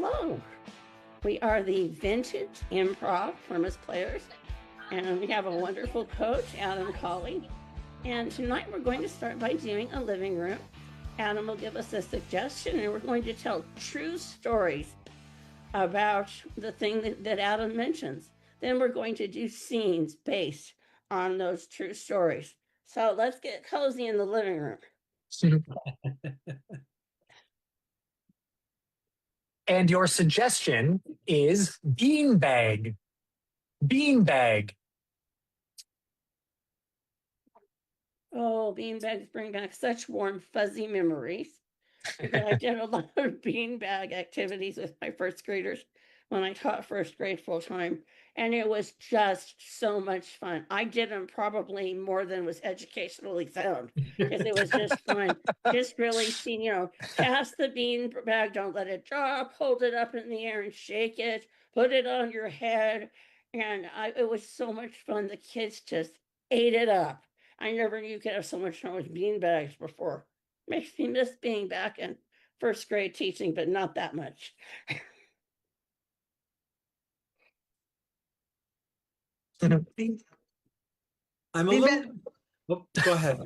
Hello. We are the Vintage Improv Premise Players, and we have a wonderful coach, Adam Colley. And tonight we're going to start by doing a living room. Adam will give us a suggestion, and we're going to tell true stories about the thing that Adam mentions. Then we're going to do scenes based on those true stories. So let's get cozy in the living room. And your suggestion is beanbag. Beanbag. Oh, beanbags bring back such warm, fuzzy memories. I did a lot of beanbag activities with my first graders when I taught first grade full time, and it was just so much fun. I did them probably more than was educationally sound because it was just fun. Just really seeing, pass the bean bag, don't let it drop, hold it up in the air and shake it, put it on your head. And it was so much fun. The kids just ate it up. I never knew you could have so much fun with bean bags before. Makes me miss being back in first grade teaching, but not that much. I'm a little. Oh, go ahead.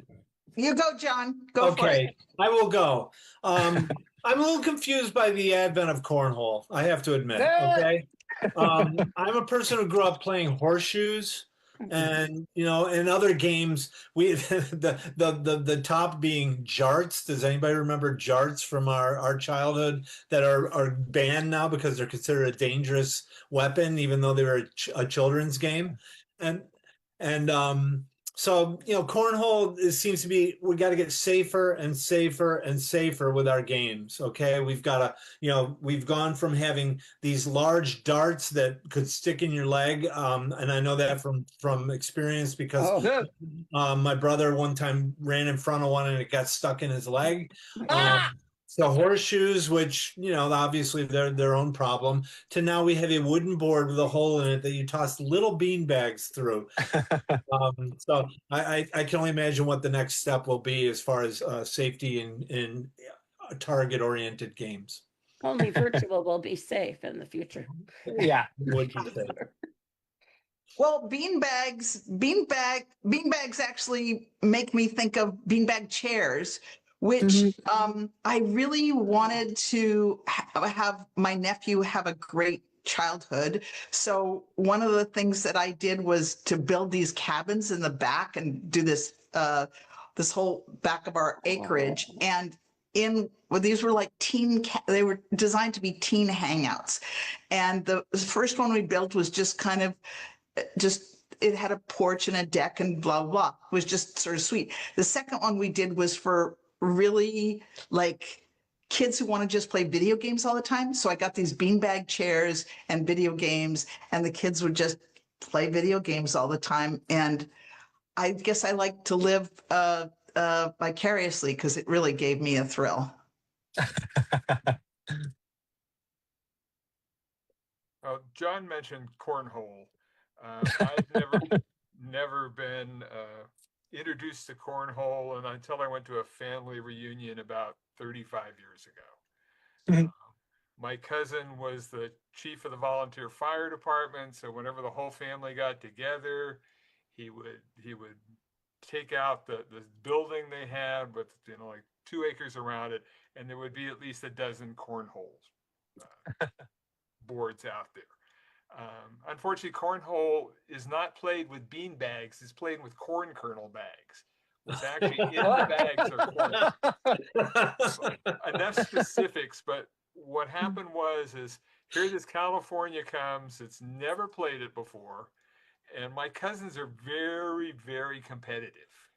You go, John. Go for it. Okay, I will go. I'm a little confused by the advent of cornhole, I have to admit. Okay. I'm a person who grew up playing horseshoes. And in other games, we the top being jarts. Does anybody remember jarts from our childhood that are banned now because they're considered a dangerous weapon, even though they were a children's game? So cornhole seems to be, we got to get safer and safer and safer with our games. Okay, we've got to we've gone from having these large darts that could stick in your leg, and I know that from experience because my brother one time ran in front of one and it got stuck in his leg. So horseshoes, which obviously they're their own problem, to now we have a wooden board with a hole in it that you toss little bean bags through. So I can only imagine what the next step will be as far as safety in target-oriented games. Only virtual will be safe in the future. Yeah, would be safe. Well, beanbags actually make me think of beanbag chairs, which I really wanted to have my nephew have a great childhood. So one of the things that I did was to build these cabins in the back and do this this whole back of our acreage. And these were like they were designed to be teen hangouts. And the first one we built was just kind of it had a porch and a deck and blah, blah. It was just sort of sweet. The second one we did was for really like kids who want to just play video games all the time. So I got these beanbag chairs and video games, and the kids would just play video games all the time. And I guess I like to live vicariously because it really gave me a thrill. John mentioned cornhole. I've never been introduced to cornhole, and until I went to a family reunion about 35 years ago. My cousin was the chief of the volunteer fire department, so whenever the whole family got together, he would take out the building they had with like 2 acres around it, and there would be at least a dozen cornholes boards out there. Unfortunately, cornhole is not played with bean bags. It's played with corn kernel bags. What's actually in the bags are corn. Enough specifics, but what happened is here this California comes. It's never played it before. And my cousins are very, very competitive.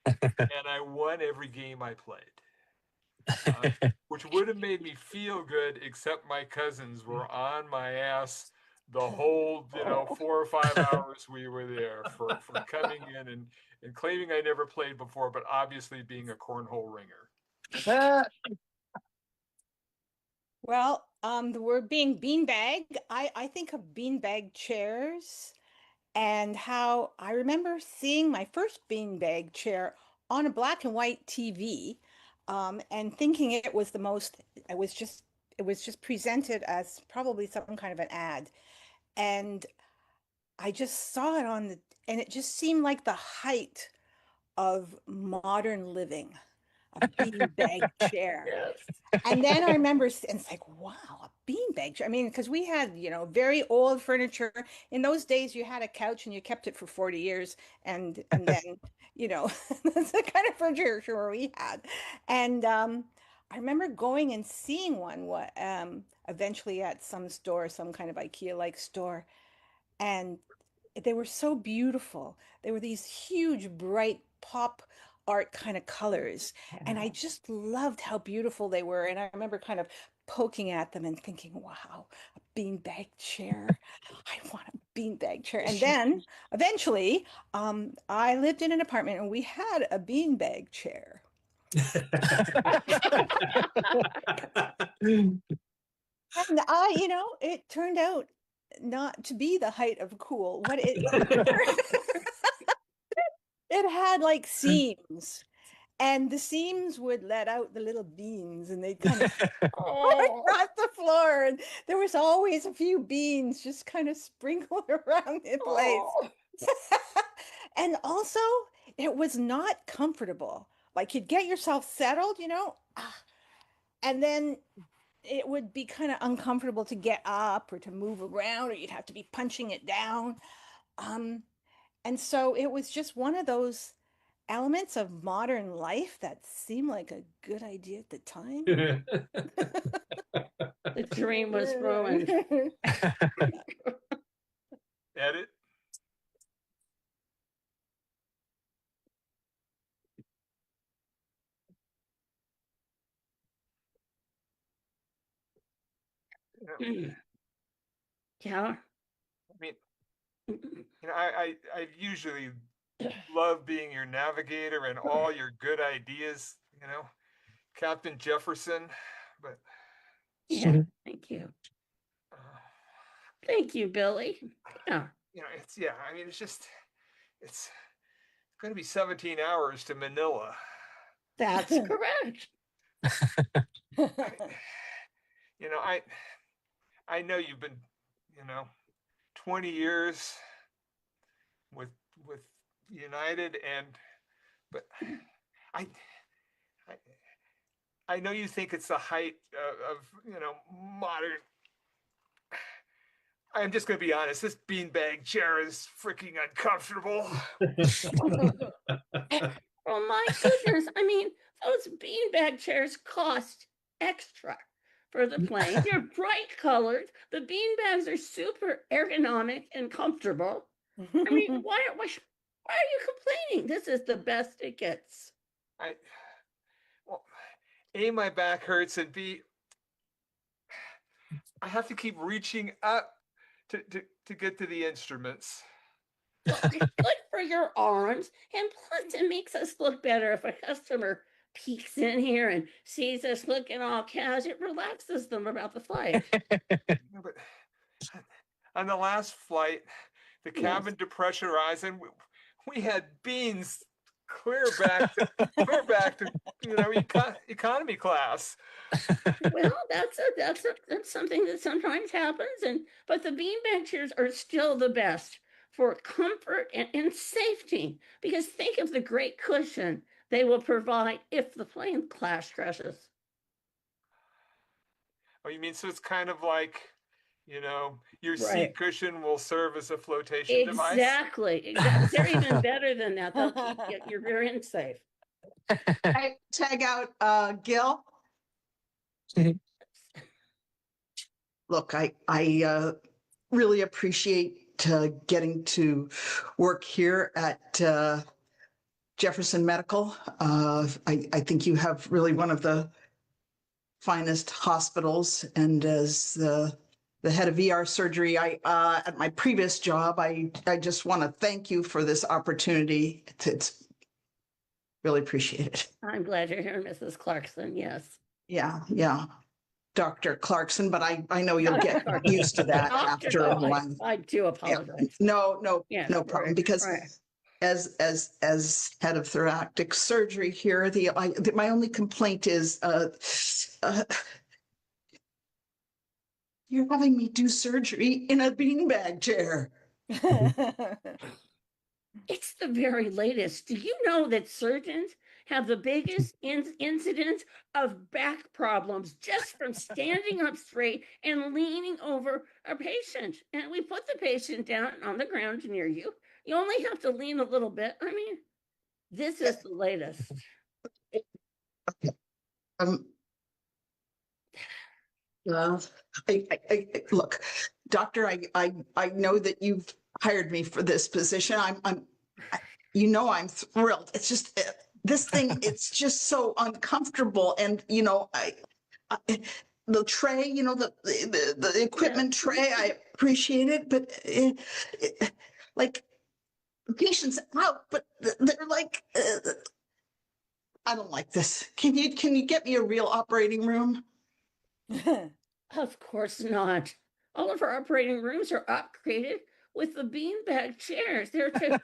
And I won every game I played. Which would have made me feel good, except my cousins were on my ass the whole 4 or 5 hours we were there for coming in and claiming I never played before, but obviously being a cornhole ringer. Well, the word being beanbag, I think of beanbag chairs and how I remember seeing my first beanbag chair on a black and white TV and thinking it was it was just presented as probably some kind of an ad. And I just saw it and it just seemed like the height of modern living, a beanbag chair. Yes. And then I remember, and it's like, wow, a beanbag chair. I mean, because we had, very old furniture. In those days, you had a couch and you kept it for 40 years, and then, that's the kind of furniture we had. And I remember going and seeing one, eventually at some store, some kind of IKEA-like store, and they were so beautiful. They were these huge, bright pop art kind of colors. And I just loved how beautiful they were. And I remember kind of poking at them and thinking, wow, a beanbag chair. I want a beanbag chair. And then eventually, I lived in an apartment and we had a beanbag chair. And it turned out not to be the height of cool. It had like seams, and the seams would let out the little beans, and they'd kind of Oh, across the floor, and there was always a few beans just kind of sprinkled around the place. oh. And also, it was not comfortable. Like you'd get yourself settled, and then it would be kind of uncomfortable to get up or to move around, or you'd have to be punching it down. And so it was just one of those elements of modern life that seemed like a good idea at the time. The dream was ruined. Edit. Mm. Yeah. I mean, I usually love being your navigator and all your good ideas, Captain Jefferson, but Yeah. Thank you. uh, Thank you, Billy. Yeah. it's going to be 17 hours to Manila. That's correct. I know you've been, 20 years with United, but I I know you think it's the height of modern. I'm just going to be honest. This beanbag chair is freaking uncomfortable. Oh my goodness. I mean, those beanbag chairs cost extra for the plane. They're bright colored. The beanbags are super ergonomic and comfortable. I mean, why are you complaining? This is the best it gets. A, my back hurts, and B, I have to keep reaching up to get to the instruments. Well, it's good for your arms, and plus it makes us look better if a customer peeks in here and sees us looking all casual. It relaxes them about the flight. But on the last flight, the cabin depressurized, and we had beans clear back to economy class. Well, that's something that sometimes happens, but the beanbag chairs are still the best for comfort and safety, because think of the great cushion they will provide if the plane crashes. Oh, you mean so it's kind of like, your Right. seat cushion will serve as a flotation device? Exactly. They're even better than that. They'll keep your rear end safe. I tag out Gil. Look, I really appreciate getting to work here at Jefferson Medical. I think you have really one of the finest hospitals, and as the head of ER surgery, at my previous job, I just want to thank you for this opportunity. It's really appreciate it. I'm glad you're here, Mrs. Clarkson. Yes. Yeah. Dr. Clarkson, but I know you'll get used to that after a while. I do apologize. No Yes, problem. Because as head of thoracic surgery here, my only complaint is You're having me do surgery in a beanbag chair. It's the very latest. Do you know that surgeons have the biggest incidence of back problems just from standing up straight and leaning over a patient? And we put the patient down on the ground near you. You only have to lean a little bit. I mean, this is the latest. Um, look, doctor, I know that you've hired me for this position. I'm thrilled. It's just this thing. It's just so uncomfortable, and the tray, the equipment tray. I appreciate it, but like the patient's out, but they're like. I don't like this. Can you get me a real operating room? Of course not. All of our operating rooms are upgraded with the beanbag chairs. They're 20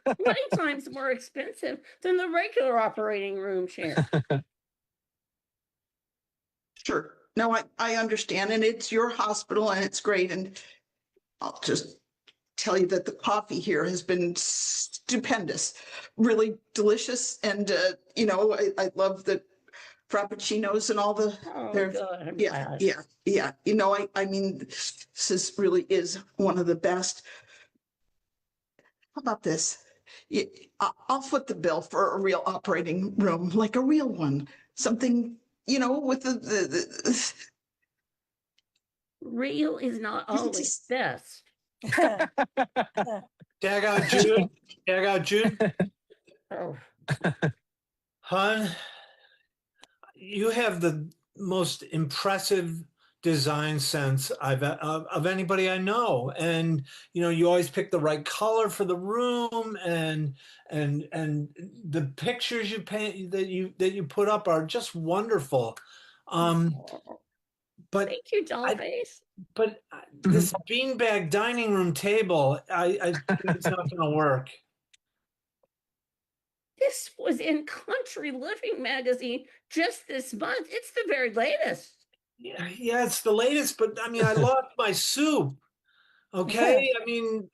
times more expensive than the regular operating room chair. Sure. No, I understand. And it's your hospital and it's great. And I'll just tell you that the coffee here has been stupendous, really delicious. And, I love the frappuccinos and all the, Oh, they're- good. I'm yeah, glad. yeah. I mean, this really is one of the best. How about this? I'll foot the bill for a real operating room, like a real one, something, with the Real is not always best. Tag out Jude. Tag out Jude. Oh, Hun, you have the most impressive design sense of anybody I know, and you always pick the right color for the room, and the pictures you paint that you put up are just wonderful. But thank you, Dollface. this beanbag dining room table, I think it's not going to work. This was in Country Living magazine just this month. It's the very latest. Yeah, it's the latest, but I mean, I lost my soup. Okay, I mean,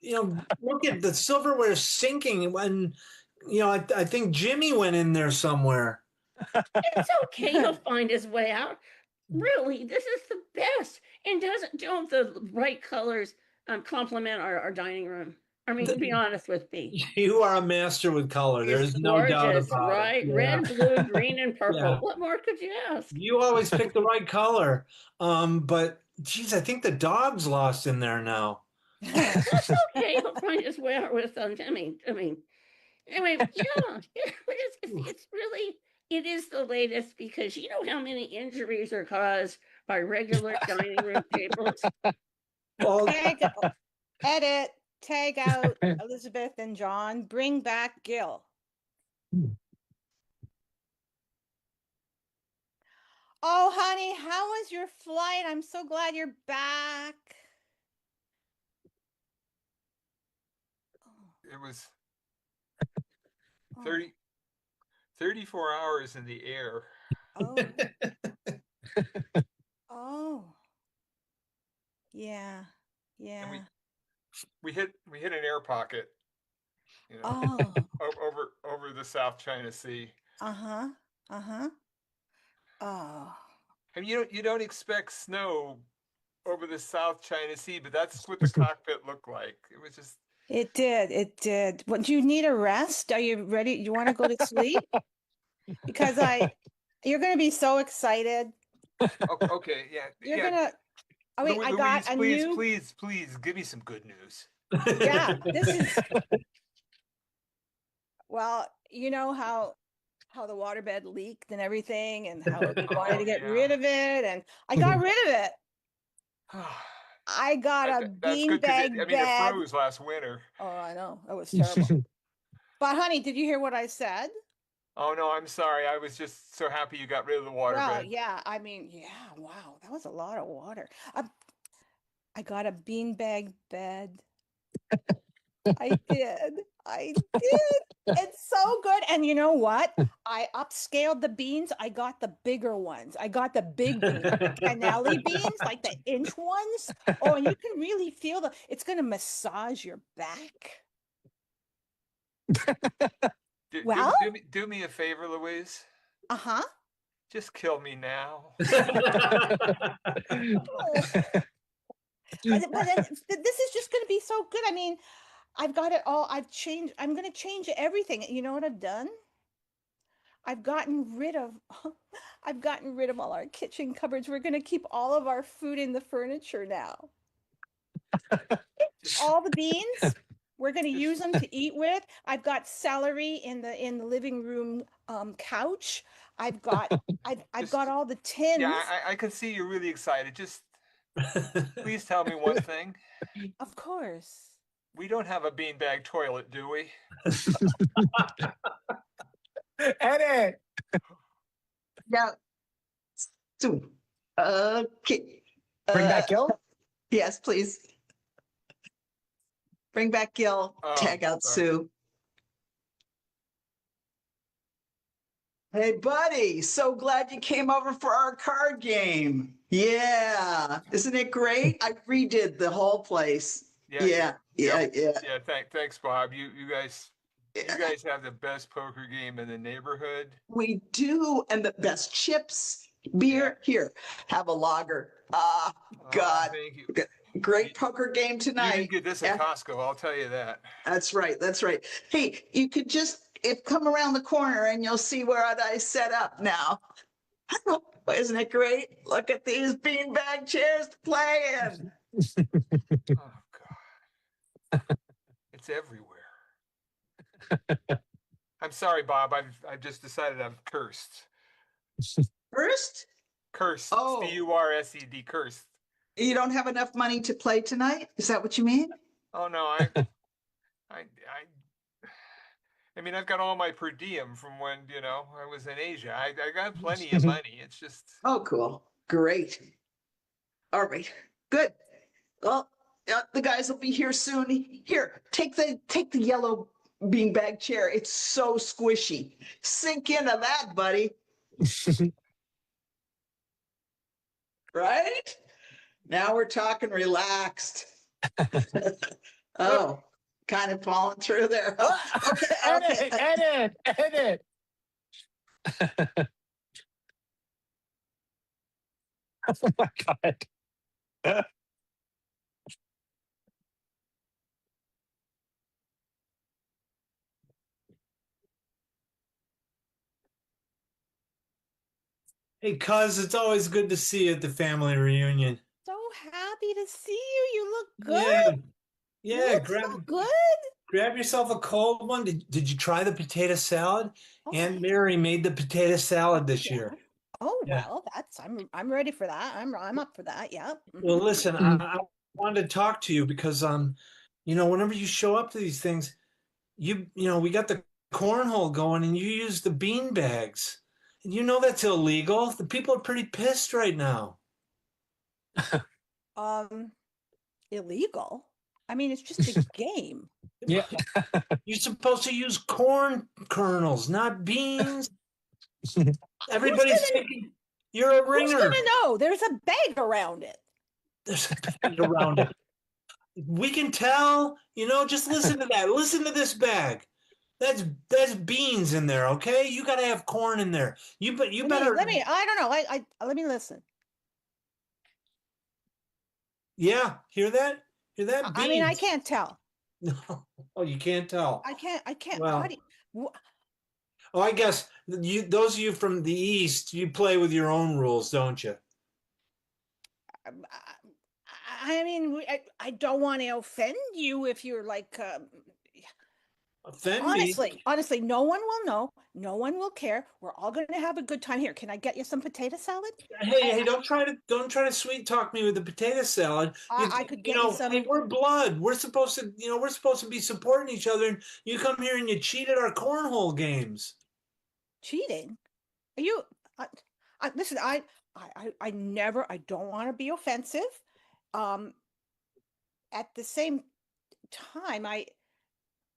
look at the silverware sinking when, I think Jimmy went in there somewhere. It's okay. He'll find his way out. Really, this is the best. And don't the right colors complement our dining room? I mean, to be honest with me. You are a master with color. There's It's no doubt gorgeous, about right? it. Yeah. Red, blue, green, and purple. Yeah. What more could you ask? You always pick the right color. But geez, I think the dog's lost in there now. That's okay. He'll find his way out with Jimmy. Anyway, yeah, it's really, it is the latest because you know how many injuries are caused by regular dining room tables. Well, Edit, tag out Elizabeth and John, bring back Gil. Oh, honey, how was your flight? I'm so glad you're back. It was 34 hours in the air. Oh. Oh. Yeah. Yeah. And we hit an air pocket, Oh. over the South China Sea. Uh-huh. Uh-huh. Oh. And you don't expect snow over the South China Sea, but that's what the cockpit looked like. It was just. It did. What, do you need a rest? Are you ready? You want to go to sleep? Because you're going to be so excited. Okay, yeah. You're gonna. Oh wait, Louise, I got a new. Please, give me some good news. Yeah, this is. Well, you know how the waterbed leaked and everything, and how we wanted to get rid of it, and I got rid of it. I got a beanbag bed. It froze last winter. Oh, I know. It was terrible. But honey, did you hear what I said? Oh no, I'm sorry. I was just so happy you got rid of the water Well, bed. yeah. I mean, yeah. Wow, that was a lot of water. I got a beanbag bed. I did. It's so good. And And you know what? I upscaled the beans. I got the bigger ones. I got the big beans, like the cannelli beans, like the inch ones. Oh, and you can really feel it's going to massage your back. Well? Do me a favor, Louise. Uh-huh. Just kill me now. Oh. But this is just going to be so good. I mean, I've got it all. I'm going to change everything. You know what I've done? I've gotten rid of I've gotten rid of all our kitchen cupboards. We're going to keep all of our food in the furniture now. All the beans, we're going to use them to eat with. I've got celery in the living room couch. I've got all the tins. Yeah, I can see you're really excited. Just please tell me one thing. Of course. We don't have a beanbag toilet, do we? Edit. Yeah. So, okay. Bring back Gil. Yes, please. Bring back Gil. Oh, Tag out sorry. Sue. Hey, buddy. So glad you came over for our card game. Yeah. Isn't it great? I redid the whole place. Yeah. Yeah. Thanks, Bob. You guys have the best poker game in the neighborhood. We do. And the best chips, beer. Here, have a lager. God. Thank you. Great poker game You tonight. didn't get this at Costco, I'll tell you that. That's right. That's right. Hey, you could just come around the corner and you'll see where I set up now. Isn't it great? Look at these beanbag chairs to play in. Oh God, it's everywhere. I'm sorry, Bob. I've just decided I'm cursed. First, Cursed. Oh. Cursed. Cursed. you don't have enough money to play tonight? Is that what you mean? Oh no, I mean, I've got all my per diem from when I was in Asia. I got plenty of money. It's just. Oh, cool. Great. All right. Good. Well, the guys will be here soon. Here, take the yellow beanbag chair. It's so squishy. Sink into that, buddy. Right? Now we're talking relaxed. Oh, kind of falling through there. Oh, okay. Edit. Oh my God. Hey, cuz, it's always good to see you at the family reunion. So happy to see you. You look Yeah, good. You yeah. look so good. Grab yourself a cold one. Did you try the potato salad? Oh, Aunt Mary made the potato salad this yeah. year. Oh, Yeah. well, I'm ready for that. I'm up for that. Yeah. Well, listen, I wanted to talk to you because whenever you show up to these things, we got the cornhole going and you use the bean bags. And you know that's illegal. The people are pretty pissed right now. Illegal. I mean, it's just a game. Yeah. You're supposed to use corn kernels, not beans. Everybody's thinking you're a Who's ringer. gonna know? There's a bag around it. There's a bag around it. We can tell, just listen to that. Listen to this bag. That's beans in there, okay? You got to have corn in there. You better. Let me. I don't know. Let me listen. Yeah, hear that? Hear that? I mean, I Beans. can't tell. No. Oh, you can't tell. I can't. Well, How do you, Oh, I guess those of you from the East, you play with your own rules, don't you? I mean, I don't want to offend you if you're like. Offend me? Honestly, no one will know. No one will care. We're all going to have a good time here. Can I get you some potato salad? Hey, don't try to sweet talk me with the potato salad. I could get you some. Hey, we're blood. We're supposed to be supporting each other. And you come here and you cheat at our cornhole games. Cheating? Are you? Listen, I don't want to be offensive. At the same time,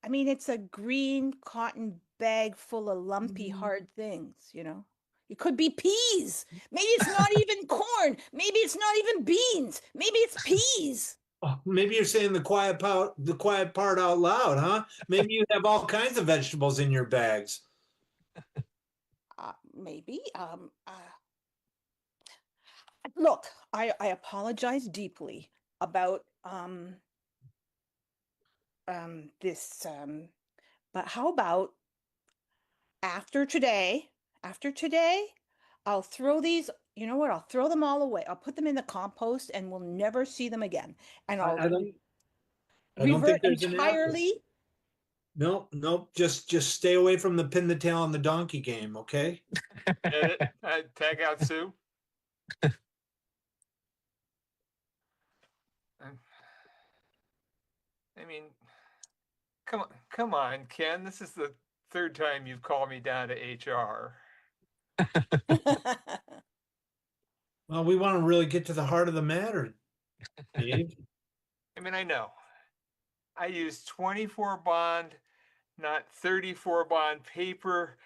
I mean, it's a green cotton bag full of lumpy, hard things, you know? It could be peas. Maybe it's not even corn. Maybe it's not even beans. Maybe it's peas. Oh, maybe you're saying the quiet part out loud, huh? Maybe you have all kinds of vegetables in your bags. Maybe. Look, I apologize deeply about this but how about after today, I'll throw these, you know what? I'll throw them all away. I'll put them in the compost and we'll never see them again. And I'll I don't think revert there's an answer. entirely. No, no, just stay away from the pin the tail on the donkey game, okay? Edit, tag out Sue. I mean, come on, Ken. This is the third time you've called me down to HR. Well, we want to really get to the heart of the matter, Dave. I mean, I know. I use 24 bond, not 34 bond paper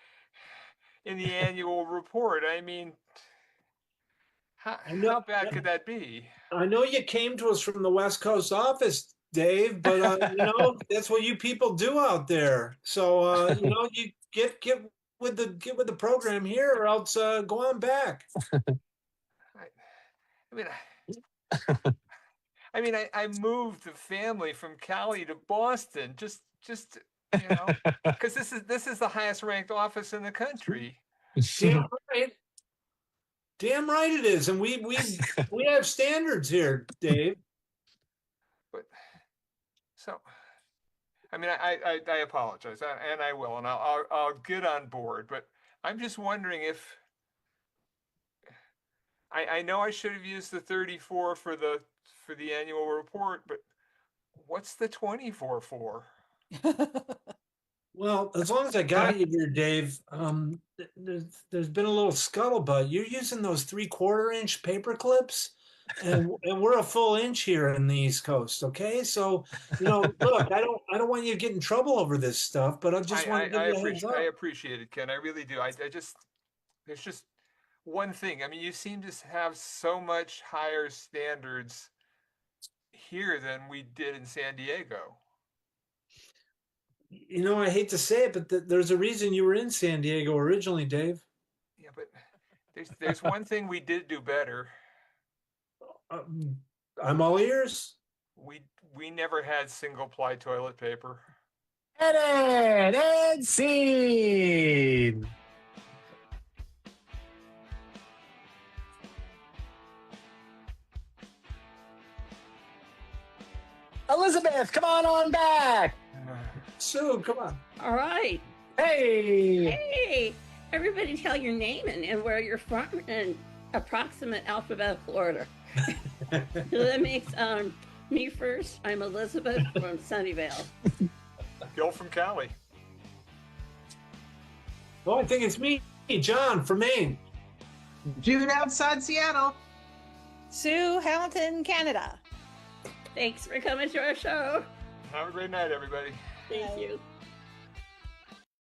in the annual report. I mean, how bad could that be? I know you came to us from the West Coast office, Dave, but you know that's what you people do out there. So you know, you get with the program here, or else go on back. I mean, I moved the family from Cali to Boston just you know, because this is the highest ranked office in the country. Damn right. Damn right it is, and we have standards here, Dave. But so, I mean, I apologize, and I will, and I'll get on board. But I'm just wondering if I know I should have used the 34 for the annual report, but what's the 24 for? Well, as long as I got you here, Dave, there's been a little scuttlebutt. You're using those 3/4 inch paper clips, and we're a full inch here in the East Coast. Okay, so you know, look, I don't want you to get in trouble over this stuff, but I just want to give you a heads up. I appreciate it, Ken. I really do. I just there's just one thing. I mean, you seem to have so much higher standards here than we did in San Diego. You know, I hate to say it, but there's a reason you were in San Diego originally, Dave. Yeah, but there's one thing we did do better. I'm all ears. We never had single ply toilet paper. Edit and scene. Elizabeth, come on back. Sue, come on. All right. Hey. Hey, everybody tell your name and where you're from in approximate alphabetical order. So that makes me first. I'm Elizabeth from Sunnyvale. Gil from Cali. Oh, I think it's me, John from Maine. June outside Seattle. Sue, Hamilton, Canada. Thanks for coming to our show. Have a great night, everybody. Thank you.